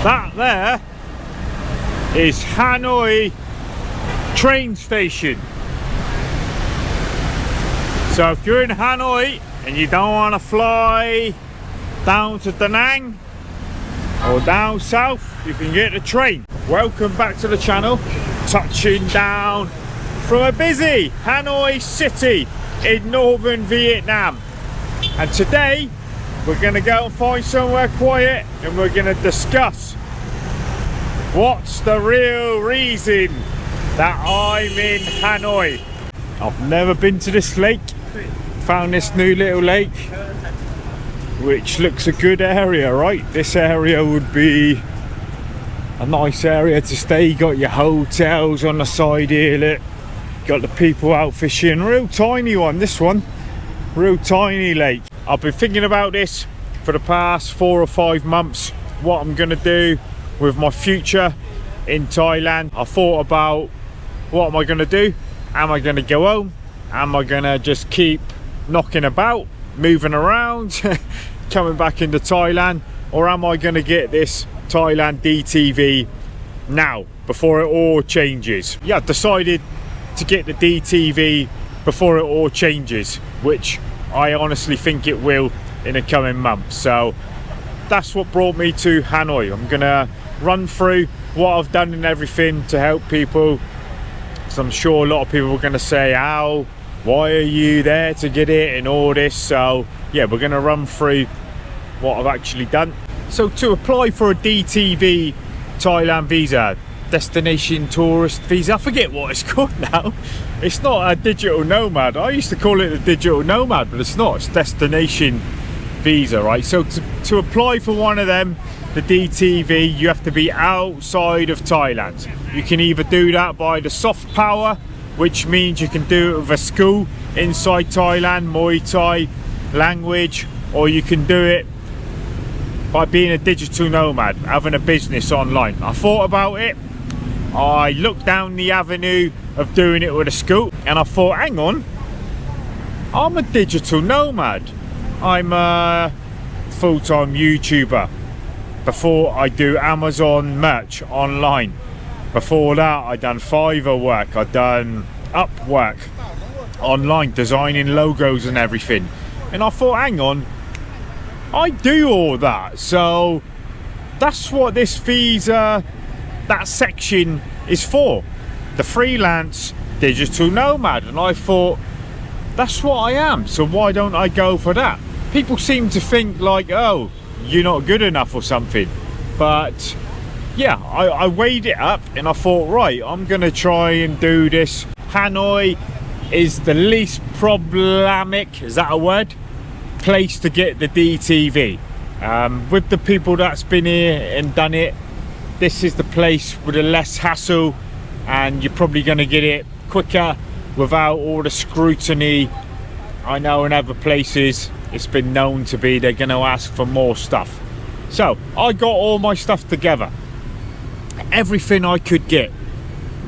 That there is Hanoi train station. So if you're in Hanoi and you don't want to fly down to Da Nang or down south, you can get the train. Welcome back to the channel. Touching down from a busy Hanoi city in northern Vietnam. And today we're going to go and find somewhere quiet and we're going to discuss what's the real reason that I'm in Hanoi. I've never been to this lake. Found this new little lake, which looks a good area, right? This area would be a nice area to stay. You got your hotels on the side here, look. Got the people out fishing. Real tiny one, this one. Real tiny lake. I've been thinking about this for the past 4 or 5 months, what I'm gonna do with my future in Thailand. I thought about, what am I gonna do? Am I gonna go home? Am I gonna just keep knocking about, moving around, coming back into Thailand? Or am I gonna get this Thailand DTV now, before it all changes? Yeah, I've decided to get the DTV before it all changes, which I honestly think it will in the coming months. So that's what brought me to Hanoi. I'm gonna run through what I've done and everything to help people, because I'm sure a lot of people are gonna say, "How? Why are you there to get it?" and all this. So yeah, we're gonna run through what I've actually done. So to apply for a DTV Thailand visa, destination tourist visa, I forget what it's called now. It's not a digital nomad. I used to call it a digital nomad, but it's not. It's destination visa, right? So to apply for one of them, the DTV, you have to be outside of Thailand. You can either do that by the soft power, which means you can do it with a school inside Thailand, Muay Thai language, or you can do it by being a digital nomad, having a business online. I thought about it. I looked down the avenue of doing it with a school, and I thought, hang on, I'm a digital nomad. I'm a full-time YouTuber. Before I do Amazon merch online. Before that, I done Fiverr work. I done Upwork online, designing logos and everything. And I thought, hang on, I do all that. So that's what this visa, that section is for. The freelance digital nomad. And I thought, that's what I am. So why don't I go for that? People seem to think like, oh, you're not good enough or something. But yeah, I weighed it up and I thought, right, I'm gonna try and do this. Hanoi is the least problematic, is that a word? Place to get the DTV. With the people that's been here and done it, this is the place with the less hassle, and you're probably gonna get it quicker without all the scrutiny. I know in other places it's been known to be, they're going to ask for more stuff. So I got all my stuff together, everything I could get.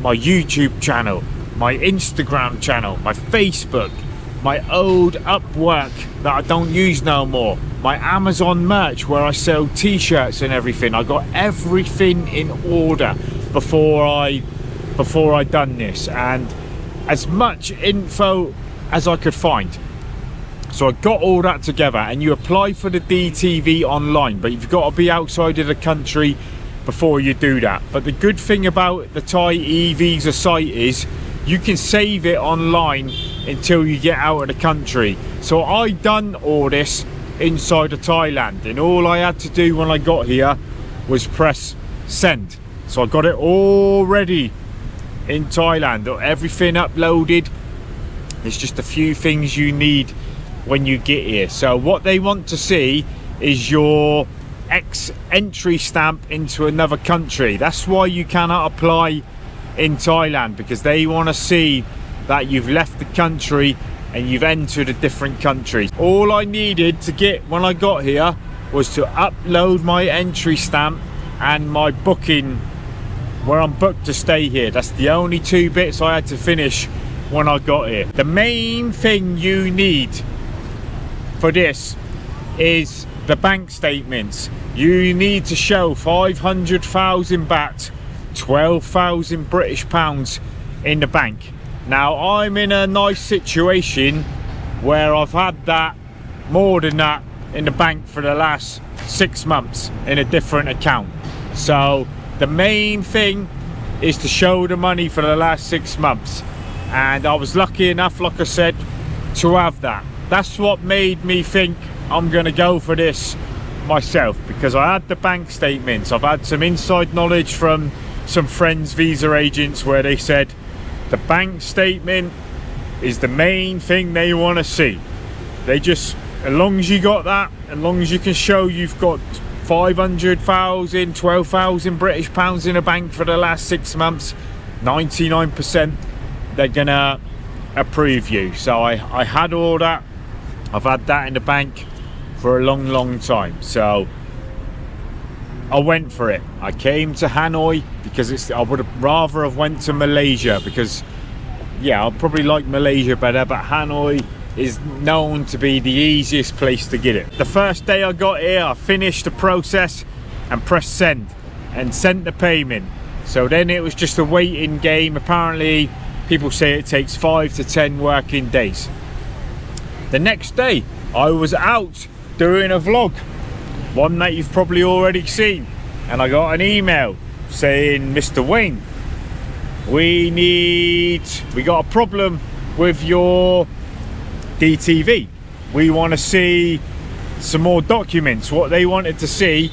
My YouTube channel, my Instagram channel, my Facebook, my old Upwork that I don't use no more, my Amazon merch where I sell t-shirts and everything. I got everything in order before I done this, and as much info as I could find. So I got all that together, and you apply for the DTV online, but you've got to be outside of the country before you do that. But the good thing about the Thai e-visa site is you can save it online until you get out of the country. So I done all this inside of Thailand, and all I had to do when I got here was press send. So I got it all ready in Thailand, everything uploaded. There's just a few things you need when you get here. So what they want to see is your entry stamp into another country. That's why you cannot apply in Thailand, because they want to see that you've left the country and you've entered a different country. All I needed to get when I got here was to upload my entry stamp and my booking, where I'm booked to stay here. That's the only 2 bits I had to finish when I got here. The main thing you need for this is the bank statements. You need to show 500,000 baht, 12,000 British pounds in the bank. Now I'm in a nice situation where I've had that, more than that, in the bank for the last 6 months in a different account. So the main thing is to show the money for the last 6 months, and I was lucky enough, like I said, to have that. That's what made me think I'm gonna go for this myself, because I had the bank statements. I've had some inside knowledge from some friends, visa agents, where they said the bank statement is the main thing they want to see. They just, as long as you got that, as long as you can show you've got 500,000, 12,000 British pounds in a bank for the last 6 months, 99% they're gonna approve you. So I had all that. I've had that in the bank for a long time. So I went for it. I came to Hanoi because I would have rather have went to Malaysia, because yeah, I probably like Malaysia better, but Hanoi is known to be the easiest place to get it. The first day I got here, I finished the process and pressed send and sent the payment. So then it was just a waiting game. Apparently people say it takes 5 to 10 working days. The next day I was out doing a vlog, one that you've probably already seen, and I got an email saying, Mr. Wayne, we got a problem with your DTV. We want to see some more documents. What they wanted to see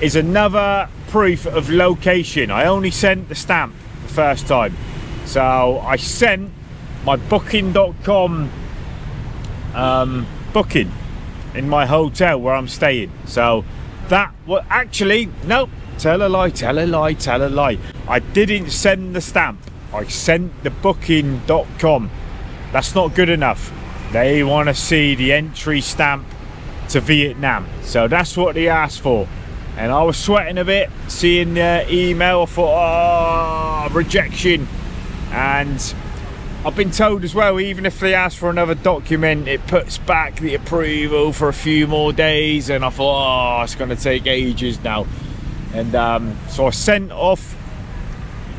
is another proof of location. I only sent the stamp the first time, so I sent my booking.com booking in my hotel where I'm staying. So that, well, actually, nope, tell a lie. I didn't send the stamp. I sent the booking.com. That's not good enough. They want to see the entry stamp to Vietnam. So that's what they asked for. And I was sweating a bit seeing the email. I thought, oh, rejection. And I've been told as well, even if they ask for another document, it puts back the approval for a few more days. And I thought, oh, it's going to take ages now. And so I sent off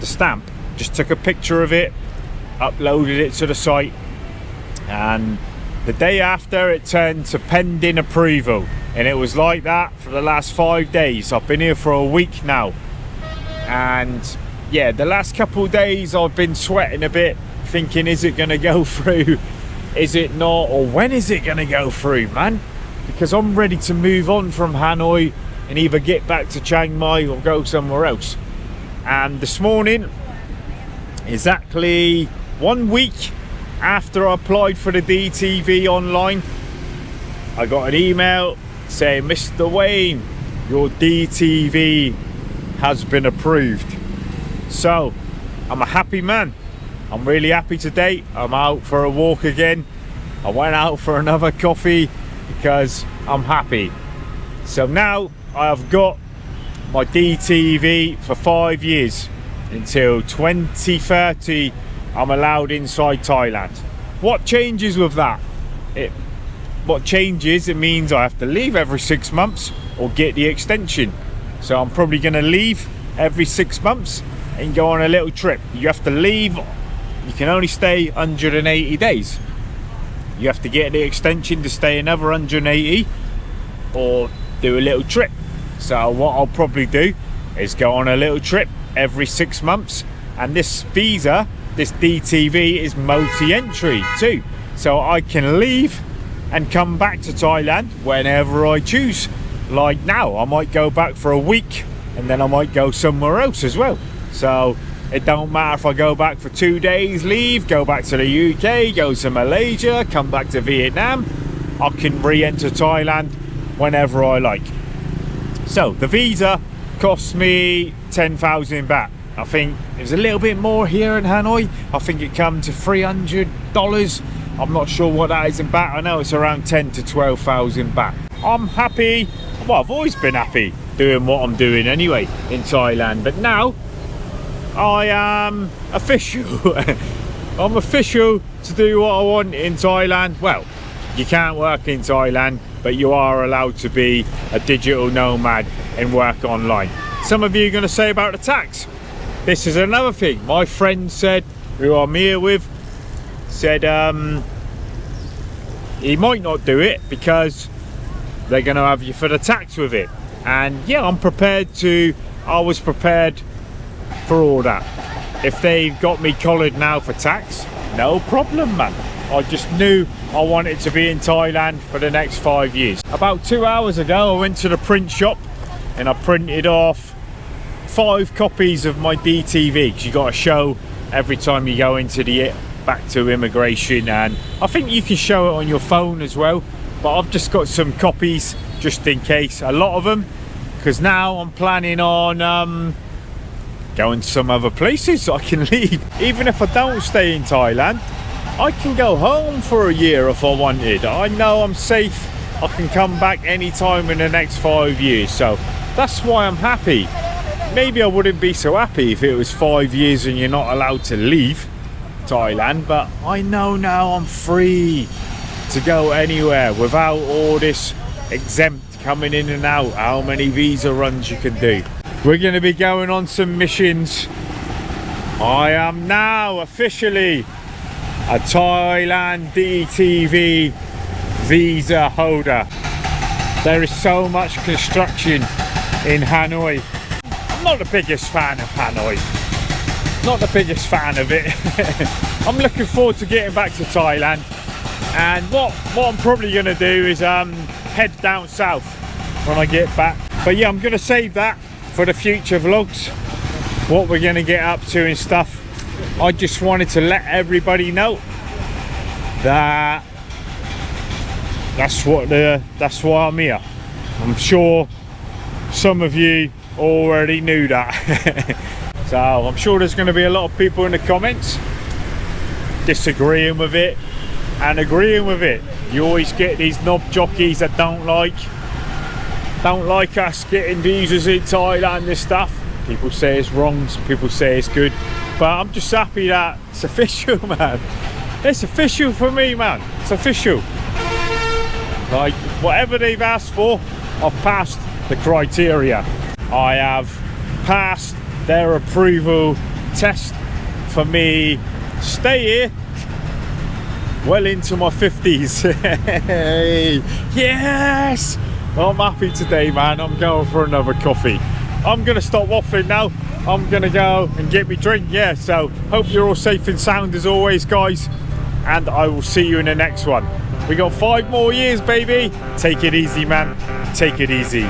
the stamp, just took a picture of it, uploaded it to the site, and the day after it turned to pending approval. And it was like that for the last 5 days. I've been here for a week now, and yeah, the last couple of days I've been sweating a bit, thinking, is it going to go through, is it not, or when is it going to go through, man? Because I'm ready to move on from Hanoi and either get back to Chiang Mai or go somewhere else. And this morning, exactly 1 week after I applied for the DTV online, I got an email saying, Mr. Wayne, your DTV has been approved. So I'm a happy man. I'm really happy today. I'm out for a walk again. I went out for another coffee because I'm happy. So now I have got my DTV for 5 years. Until 2030 I'm allowed inside Thailand. What changes with that? What changes, it means I have to leave every 6 months or get the extension. So I'm probably going to leave every 6 months and go on a little trip. You have to leave, you can only stay 180 days. You have to get the extension to stay another 180 or do a little trip. So what I'll probably do is go on a little trip every 6 months. And this visa, this DTV, is multi-entry too. So I can leave and come back to Thailand whenever I choose. Like now, I might go back for a week and then I might go somewhere else as well. So it don't matter if I go back for 2 days, leave, go back to the UK, go to Malaysia, come back to Vietnam. I can re-enter Thailand whenever I like. So the visa cost me 10,000 baht. I think it was a little bit more here in Hanoi. I think it come to $300. I'm not sure what that is in baht. I know it's around 10 to 12,000 baht. I'm happy. Well, I've always been happy doing what I'm doing anyway in Thailand, but now I am official. I'm official to do what I want in Thailand. Well, You can't work in Thailand, but you are allowed to be a digital nomad and work online. Some of you are going to say about the tax. This is another thing. My friend said, who I'm here with, said he might not do it because they're going to have you for the tax with it. And yeah, I was prepared for all that. If they've got me collared now for tax, no problem, man. I just knew I wanted to be in Thailand for the next 5 years. About 2 hours ago, I went to the print shop and I printed off 5 copies of my DTV, because you got to show every time you go into the back to immigration, and I think you can show it on your phone as well, but I've just got some copies just in case, a lot of them, because now I'm planning on going to some other places so I can leave. Even if I don't stay in Thailand, I can go home for a year if I wanted. I know I'm safe. I can come back anytime in the next 5 years, so that's why I'm happy. Maybe I wouldn't be so happy if it was 5 years and you're not allowed to leave Thailand, but I know now I'm free to go anywhere without all this exempt coming in and out, how many visa runs you can do. We're going to be going on some missions. I am now officially a Thailand DTV visa holder. There is so much construction in Hanoi. I'm not the biggest fan of Hanoi. Not the biggest fan of it. I'm looking forward to getting back to Thailand. And what I'm probably going to do is head down south when I get back. But yeah, I'm going to save that for the future vlogs, what we're going to get up to and stuff. I just wanted to let everybody know that that's why I'm here. I'm sure some of you already knew that. So I'm sure there's going to be a lot of people in the comments disagreeing with it and agreeing with it. You always get these knob jockeys that don't like us getting visas in Thailand and stuff. People say it's wrong, some people say it's good, but I'm just happy that it's official, man. It's official for me, man. It's official. Like, whatever they've asked for, I've passed the criteria. I have passed their approval test for me to stay here well into my 50s. Yes! I'm happy today, man. I'm going for another coffee. I'm going to stop waffling now. I'm going to go and get me drink. Yeah, so hope you're all safe and sound as always, guys. And I will see you in the next one. We got 5 more years, baby. Take it easy, man. Take it easy.